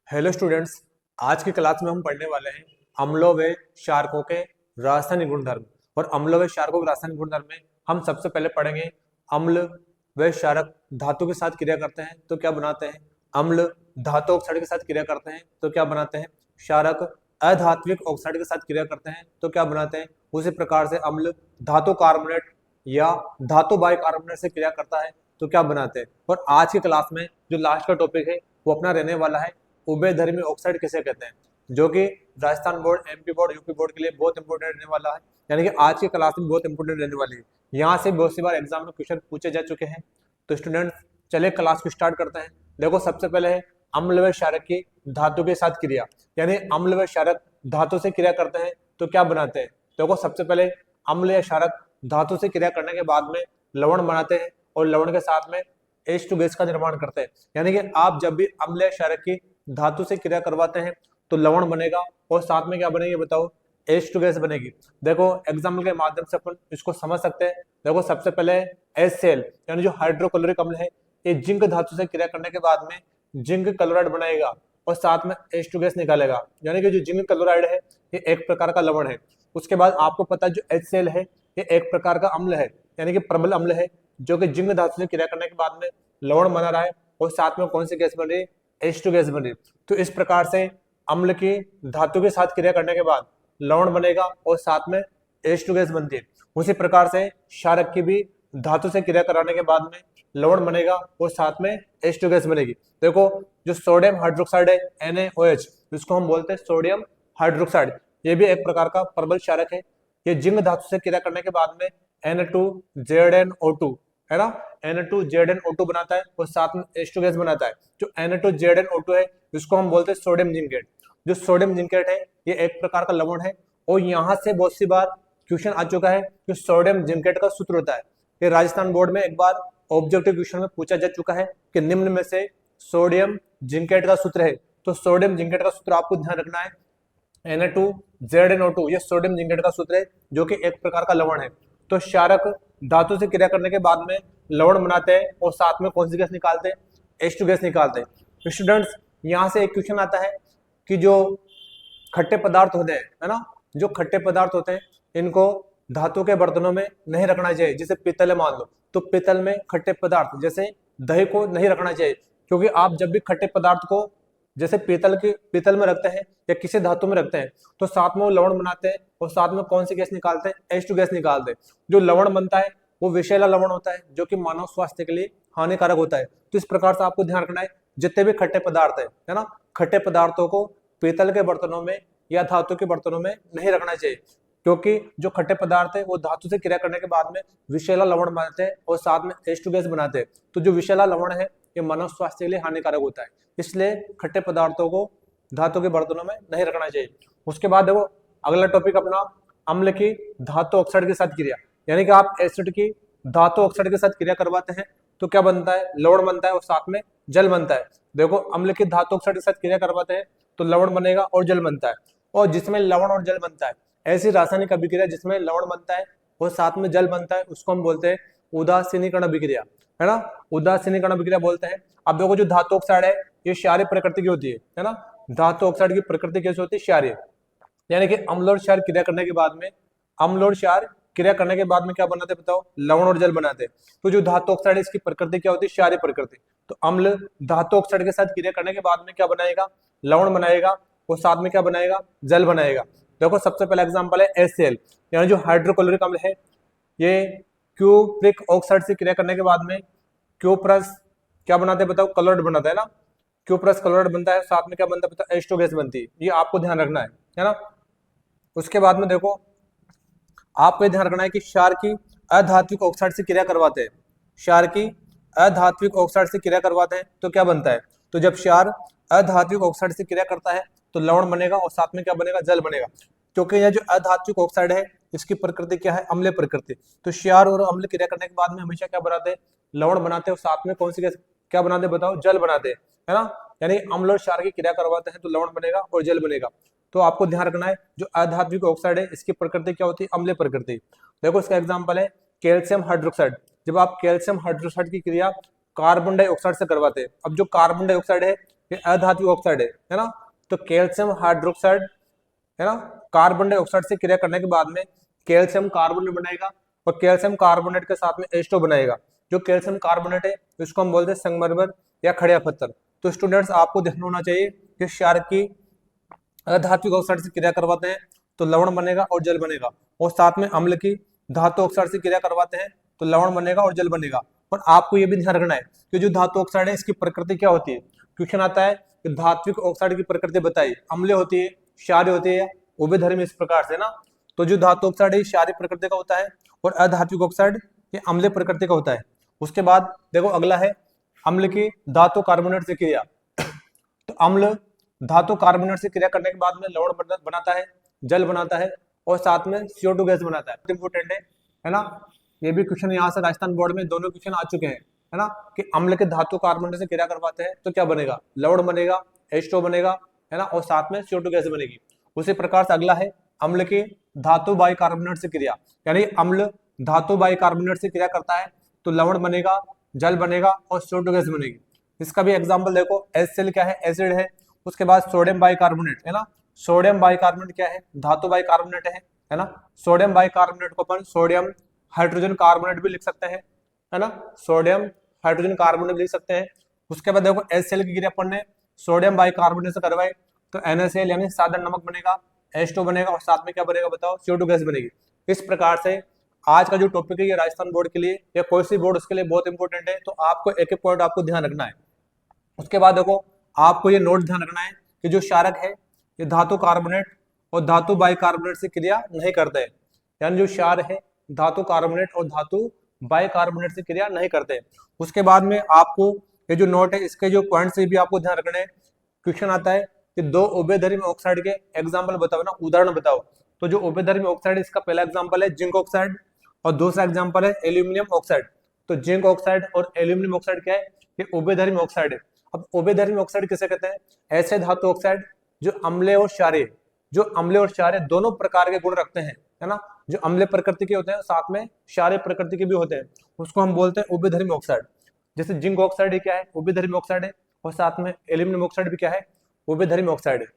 Hello students. आज की class में हम पढ़ने वाले हैं अम्लों व क्षारकों के रासायनिक गुणधर्म। और अम्लों व क्षारकों के रासायनिक गुणधर्म में हम सबसे पहले पढ़ेंगे अम्ल व क्षारक धातु के साथ क्रिया करते हैं तो क्या बनाते हैं। अम्ल धातु ऑक्साइड के साथ क्रिया करते हैं तो क्या बनाते हैं। क्षारक अधात्विक ऑक्साइड के साथ क्रिया करते हैं तो क्या बनाते हैं। उसी प्रकार से अम्ल धातु कार्बोनेट या धातु बाइकार्बोनेट से क्रिया करता है तो क्या बनाते हैं। और आज की क्लास में जो लास्ट का टॉपिक है वो अपना रहने वाला है उभयधर्मी ऑक्साइड किसे कहते हैं, जो कि Rajasthan board, MP board, UP board के लिए बहुत इंपॉर्टेंट रहने वाला है। यानी कि आज की क्लास में बहुत इंपॉर्टेंट रहने वाली है। यहाँ से बहुत सी बार एग्जाम में क्वेश्चन पूछे जा चुके हैं। तो स्टूडेंट्स चलिए क्लास को स्टार्ट करते हैं। देखो सबसे पहले है अम्ल व क्षारक की धातु के साथ क्रिया। यानी अम्ल व क्षारक धातु से क्रिया करते हैं तो क्या बनाते हैं। देखो सबसे पहले अम्ल या क्षारक धातु से क्रिया करने के बाद में लवण बनाते हैं और लवण के साथ में H2 गैस का निर्माण करते हैं। यानी कि आप जब भी अम्ल या क्षारक की धातु से क्रिया करवाते हैं तो लवण बनेगा और साथ में क्या बनेगी बताओ, H2 गैस बनेगी। देखो एग्जाम्पल के माध्यम से अपन इसको समझ सकते हैं। देखो सबसे पहले HCl यानी जो हाइड्रोक्लोरिक अम्ल है, ये जिंक धातु से क्रिया करने के बाद में जिंक क्लोराइड बनाएगा और साथ में H2 गैस निकालेगा। यानी कि जो जिंक क्लोराइड है ये एक प्रकार का लवण है। उसके बाद आपको पता है जो HCl है ये एक प्रकार का अम्ल है, यानी कि प्रबल अम्ल है, जो कि जिंक धातु से क्रिया करने के बाद में लवण बना रहा है और साथ में कौन सी गैस बन रही है, H2 गैस बन रही है। तो इस प्रकार से अम्ल की धातु के साथ क्रिया करने के बाद लवण बनेगा और साथ में H2 गैस बनती है। उसी प्रकार से क्षारक की भी धातु से क्रिया कराने के बाद में लवण बनेगा और साथ में H2 गैस बनेगी। देखो जो सोडियम हाइड्रोक्साइड है NaOH, जिसको हम बोलते हैं सोडियम हाइड्रोक्साइड, ये भी एक प्रकार का प्रबल क्षारक है। ये जिंक धातु से क्रिया करने के बाद में Na2ZnO2 है ना, Na2ZnO2 बनाता है और साथ में H2 गैस बनाता है। जो Na2ZnO2 है इसको हम बोलते हैं सोडियम जिंकेट। जो सोडियम जिंकेट है ये एक प्रकार का लवण है और यहाँ से बहुत सी बार क्वेश्चन आ चुका है कि सोडियम जिंकेट का सूत्र होता है। ये राजस्थान बोर्ड में एक बार ऑब्जेक्टिव क्वेश्चन में पूछा जा चुका है कि निम्न में से सोडियम जिंकेट का सूत्र है। तो सोडियम जिंकेट का सूत्र आपको ध्यान रखना है Na2ZnO2, ये सोडियम जिंकेट का सूत्र है जो कि एक प्रकार का लवण है। तो क्षारक धातु से क्रिया करने के बाद में लवण बनाते हैं और साथ में कौन सी गैस निकालते हैं, H2 गैस निकालते हैं। स्टूडेंट्स यहाँ से एक क्वेश्चन आता है कि जो खट्टे पदार्थ होते हैं है ना, जो खट्टे पदार्थ होते हैं इनको धातु के बर्तनों में नहीं रखना चाहिए। जैसे पीतल है मान लो, तो पीतल में खट्टे पदार्थ जैसे दही को नहीं रखना चाहिए, क्योंकि आप जब भी खट्टे पदार्थ को जैसे पीतल में रखते हैं या किसी धातु में रखते हैं तो साथ में वो लवण बनाते हैं और साथ में कौन सी गैस निकालते हैं, H2 गैस निकालते हैं। जो लवण बनता है वो विषैला लवण होता है जो कि मानव स्वास्थ्य के लिए हानिकारक होता है। तो इस प्रकार से आपको ध्यान रखना है जितने भी खट्टे पदार्थ है ना, खट्टे पदार्थों को पीतल के बर्तनों में या धातु के बर्तनों में नहीं रखना चाहिए, क्योंकि जो खट्टे पदार्थ है वो धातु से क्रिया करने के बाद में विषैला लवण बनाते हैं और साथ में H2 गैस बनाते हैं। तो जो विषैला लवण है ये मानव स्वास्थ्य के लिए हानिकारक होता है, इसलिए खट्टे पदार्थों को धातु के बर्तनों में नहीं रखना चाहिए। उसके बाद देखो अगला टॉपिक अपना अम्ल की धातु ऑक्साइड के साथ क्रिया। यानी कि आप एसिड की धातु ऑक्साइड के साथ क्रिया करवाते हैं तो क्या बनता है, लवण बनता है और साथ में जल बनता है। देखो अम्ल की धातु ऑक्साइड के साथ क्रिया करवाते हैं तो लवण बनेगा और जल बनता है। और जिसमें लवण और जल बनता है, ऐसी रासायनिक अभिक्रिया जिसमें लवण बनता है और साथ में जल बनता है, उसको हम बोलते हैं उदासीनीकरण अभिक्रिया, है ना, उदासीनीकरण अभिक्रिया बोलते हैं। अब देखो जो धातु ऑक्साइड है ये क्षारीय प्रकृति की होती है ना, धातु ऑक्साइड की प्रकृति कैसे होती है, क्षारीय। यानी कि अम्ल और क्षार क्रिया करने के बाद में अम्ल और क्षार क्रिया करने के बाद में क्या बनाते हैं बताओ, लवण और जल बनाते हैं। तो जो धातु ऑक्साइड है इसकी प्रकृति क्या होती है, क्षारीय प्रकृति। तो अम्ल धातु ऑक्साइड के साथ क्रिया करने के बाद में क्या बनाएगा, लवण बनाएगा और साथ में क्या बनाएगा, जल बनाएगा। देखो सबसे पहला एग्जांपल है HCl, यानी जो हाइड्रोक्लोरिक अम्ल है ये क्यूप्रिक ऑक्साइड से क्रिया करने के बाद में क्यूप्रस क्या बनाते हैं बताओ, क्लोराइड बनाता है ना, क्यूप्रस क्लोराइड बनता है, साथ में क्या बनता है बताओ, H2 गैस बनती है। ये आपको ध्यान रखना है ना। उसके बाद में देखो आपको ये ध्यान रखना है कि क्षार की अधात्विक ऑक्साइड से क्रिया करवाते हैं, क्षार की अधात्विक ऑक्साइड से क्रिया करवाते हैं तो क्या बनता है। तो जब क्षार अधात्विक ऑक्साइड से क्रिया करता है तो लवण बनेगा और साथ में क्या बनेगा, जल बनेगा। क्योंकि यह जो अधात्विक ऑक्साइड है इसकी प्रकृति क्या है, अम्लीय प्रकृति। तो क्षार और अम्ल क्रिया करने के बाद में हमेशा क्या बनाते हैं, लवण बनाते हैं और साथ में कौन सी गैस क्या बनाते हैं बताओ, जल बनाते हैं, है ना। यानी अम्ल और क्षार की क्रिया करवाते हैं तो लवण बनेगा और जल बनेगा। तो आपको ध्यान रखना है जो अधात्विक ऑक्साइड है इसकी प्रकृति क्या होती है, अम्लीय प्रकृति। देखो इसका एग्जांपल है कैल्शियम हाइड्रोक्साइड। जब आप कैल्शियम हाइड्रोक्साइड की क्रिया कार्बन डाइऑक्साइड से करवाते हैं, अब जो कार्बन डाइऑक्साइड है ये अधात्विक ऑक्साइड है ना। तो कैल्शियम हाइड्रोक्साइड है ना, कार्बन डाइऑक्साइड से क्रिया करने के बाद में कैल्शियम कार्बोनेट बनाएगा और कैल्शियम कार्बोनेट के साथ में H2 बनाएगा। जो कैल्शियम कार्बोनेट है इसको हम बोलते हैं संगमरमर या खड़िया पत्थर। तो स्टूडेंट्स आपको ध्यान होना चाहिए कि क्षारक की अधात्विक ऑक्साइड से क्रिया करवाते हैं तो लवण बनेगा और जल बनेगा, और साथ में अम्ल की धातु ऑक्साइड से क्रिया करवाते हैं तो लवण बनेगा और जल बनेगा। और आपको ये भी ध्यान रखना है कि जो धातु ऑक्साइड है इसकी प्रकृति क्या होती है। क्वेश्चन आता है कि धात्विक ऑक्साइड की प्रकृति बताइए, अम्लीय होती है, क्षारीय होती है, उभयधर्मी, इस प्रकार से ना। तो जो धातु ऑक्साइड है क्षारीय प्रकृति का होता है और अधात्विक ऑक्साइड ये अम्लीय प्रकृति का होता है। उसके बाद देखो अगला है अम्ल की धातु कार्बोनेट से क्रिया। तो अम्ल धातु कार्बोनेट से क्रिया करने के बाद में लवण बनाता है, जल बनाता है और साथ में CO2 गैस बनाता है। इंपोर्टेंट है ना। ये भी क्वेश्चन यहाँ से राजस्थान बोर्ड में दोनों क्वेश्चन आ चुके हैं, है ना, कि अम्ल के धातु कार्बोनेट से क्रिया करवाते हैं तो क्या बनेगा, लवण बनेगा, H2 बनेगा, है ना, और साथ में CO2 गैस बनेगी। उसी प्रकार से अगला है अम्ल की धातु बाइकार्बोनेट से क्रिया, यानी अम्ल धातु बाइकार्बोनेट से क्रिया करता है तो लवण बनेगा, जल बनेगा और CO2 गैस बनेगी। इसका भी एग्जाम्पल देखो, HCl क्या है, एसिड है। उसके बाद सोडियम बाइकार्बोनेट, है ना, सोडियम बाइकार्बोनेट क्या है, धातु बाइकार्बोनेट है ना। सोडियम बाइकार्बोनेट को अपन सोडियम हाइड्रोजन कार्बोनेट भी लिख सकते हैं, है ना, सोडियम हाइड्रोजन कार्बोनेट भी लिख सकते हैं। उसके बाद देखो HCl की क्रिया अपन ने सोडियम बाइकार्बोनेट से करवाई तो NaCl यानी साधारण नमक बनेगा, H2 बनेगा और साथ में क्या बनेगा बताओ, CO2 गैस बनेगी। इस प्रकार से आज का जो टॉपिक है ये राजस्थान बोर्ड के लिए या कोई सी बोर्ड उसके लिए बहुत इंपॉर्टेंट है, तो आपको एक एक पॉइंट आपको ध्यान रखना है। उसके बाद देखो आपको ये नोट ध्यान रखना है कि जो क्षारक है ये धातु कार्बोनेट और धातु बाइकार्बोनेट से क्रिया नहीं करते हैं, यानी जो क्षार है धातु कार्बोनेट और धातु बाइकार्बोनेट से क्रिया नहीं करते। उसके बाद में आपको ये जो नोट है इसके जो पॉइंट्स भी आपको ध्यान रखने हैं। क्वेश्चन आता है कि दो उभयधर्मी ऑक्साइड के एग्जाम्पल बताओ ना, उदाहरण बताओ। तो जो उभयधर्मी ऑक्साइड इसका पहला एग्जाम्पल है जिंक ऑक्साइड और दूसरा एग्जाम्पल है एल्यूमिनियम ऑक्साइड। तो जिंक ऑक्साइड और एल्यूमिनियम ऑक्साइड क्या है, ये उभयधर्मी ऑक्साइड है। अब उभयधर्मी ऑक्साइड किसे कहते हैं, ऐसे धातु ऑक्साइड जो अम्लीय और क्षारीय, जो अम्लीय और क्षारीय दोनों प्रकार के गुण रखते हैं, है ना, जो अम्लीय प्रकृति के होते हैं साथ में क्षारीय प्रकृति के भी होते हैं, उसको हम बोलते हैं उभयधर्मी ऑक्साइड। जैसे जिंक ऑक्साइड क्या है, उभयधर्मी ऑक्साइड है, और साथ में एल्यूमिनियम ऑक्साइड भी क्या है, उभयधर्मी ऑक्साइड है।